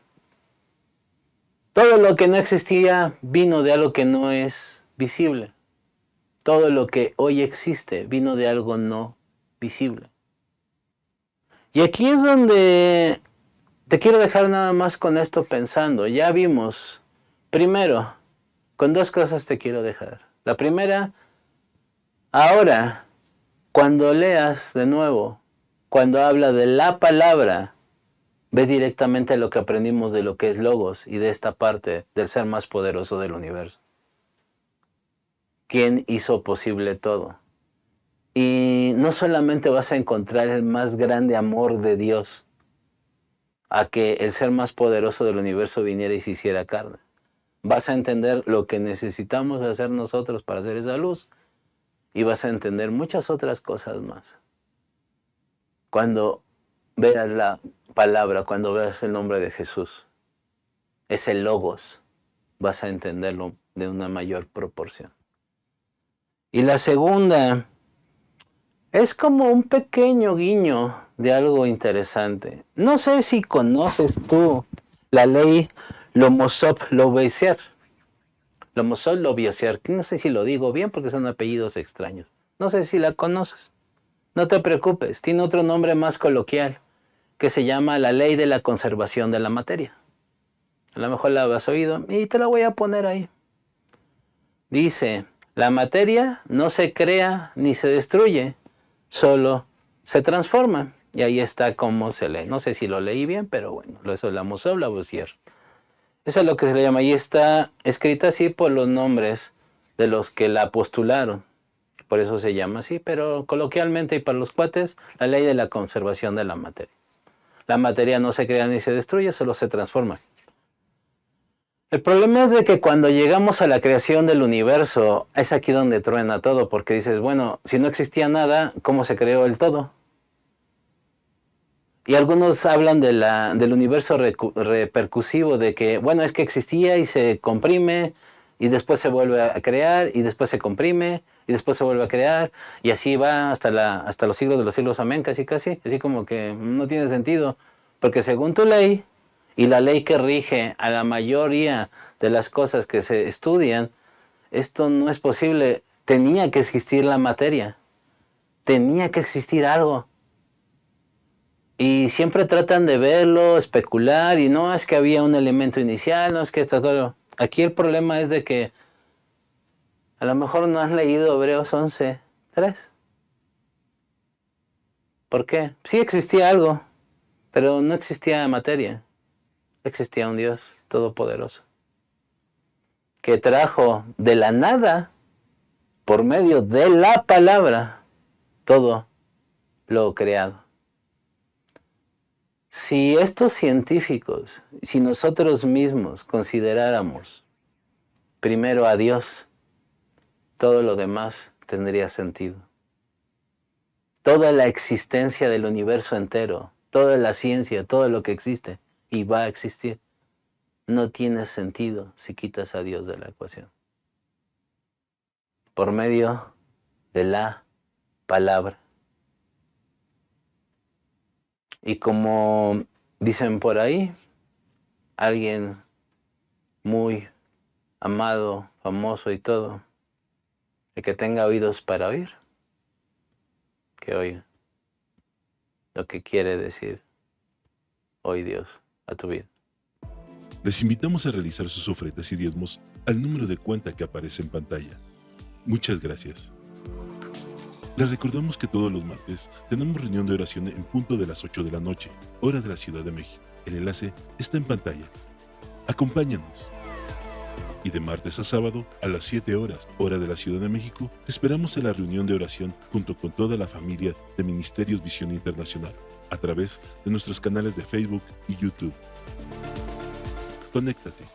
Todo lo que no existía vino de algo que no es visible. Todo lo que hoy existe vino de algo no visible. Y aquí es donde te quiero dejar nada más con esto pensando. Ya vimos, primero, con dos cosas te quiero dejar. La primera, ahora, cuando leas de nuevo, cuando habla de la palabra, ve directamente lo que aprendimos de lo que es Logos y de esta parte del ser más poderoso del universo. ¿Quién hizo posible todo? Y no solamente vas a encontrar el más grande amor de Dios a que el ser más poderoso del universo viniera y se hiciera carne. Vas a entender lo que necesitamos hacer nosotros para hacer esa luz y vas a entender muchas otras cosas más. Cuando veas la palabra, cuando veas el nombre de Jesús, ese Logos, vas a entenderlo de una mayor proporción. Y la segunda es como un pequeño guiño de algo interesante. No sé si conoces tú la ley Lomosov-Lobesier. Lomosov-Lobesier. No sé si lo digo bien porque son apellidos extraños. No sé si la conoces. No te preocupes, tiene otro nombre más coloquial que se llama la ley de la conservación de la materia. A lo mejor la has oído y te la voy a poner ahí. Dice, la materia no se crea ni se destruye, solo se transforma. Y ahí está cómo se lee. No sé si lo leí bien, pero bueno, eso es la Lomosov-Lavoisier. Eso es lo que se le llama. Y está escrita así por los nombres de los que la postularon. Por eso se llama así, pero coloquialmente y para los cuates, la ley de la conservación de la materia. La materia no se crea ni se destruye, solo se transforma. El problema es de que cuando llegamos a la creación del universo, es aquí donde truena todo, porque dices, bueno, si no existía nada, ¿cómo se creó el todo? Y algunos hablan del universo repercusivo, de que, bueno, es que existía y se comprime, y después se vuelve a crear, y después se comprime, y después se vuelve a crear, y así va hasta los siglos de los siglos, amén, casi, así como que no tiene sentido, porque según tu ley, y la ley que rige a la mayoría de las cosas que se estudian, esto no es posible. Tenía que existir la materia, tenía que existir algo. Y siempre tratan de verlo, especular, y no es que había un elemento inicial, no es que está todo. Aquí el problema es de que a lo mejor no has leído Hebreos 11:3. ¿Por qué? Sí existía algo, pero no existía materia. Existía un Dios todopoderoso que trajo de la nada, por medio de la palabra, todo lo creado. Si estos científicos, si nosotros mismos consideráramos primero a Dios, todo lo demás tendría sentido. Toda la existencia del universo entero, toda la ciencia, todo lo que existe y va a existir, no tiene sentido si quitas a Dios de la ecuación. Por medio de la palabra. Y como dicen por ahí, alguien muy amado, famoso y todo, el que tenga oídos para oír, que oiga lo que quiere decir hoy Dios a tu vida. Les invitamos a realizar sus ofrendas y diezmos al número de cuenta que aparece en pantalla. Muchas gracias. Les recordamos que todos los martes tenemos reunión de oración en punto de las 8 de la noche, hora de la Ciudad de México. El enlace está en pantalla. Acompáñanos. Y de martes a sábado, a las 7 horas, hora de la Ciudad de México, te esperamos en la reunión de oración junto con toda la familia de Ministerios Visión Internacional, a través de nuestros canales de Facebook y YouTube. Conéctate.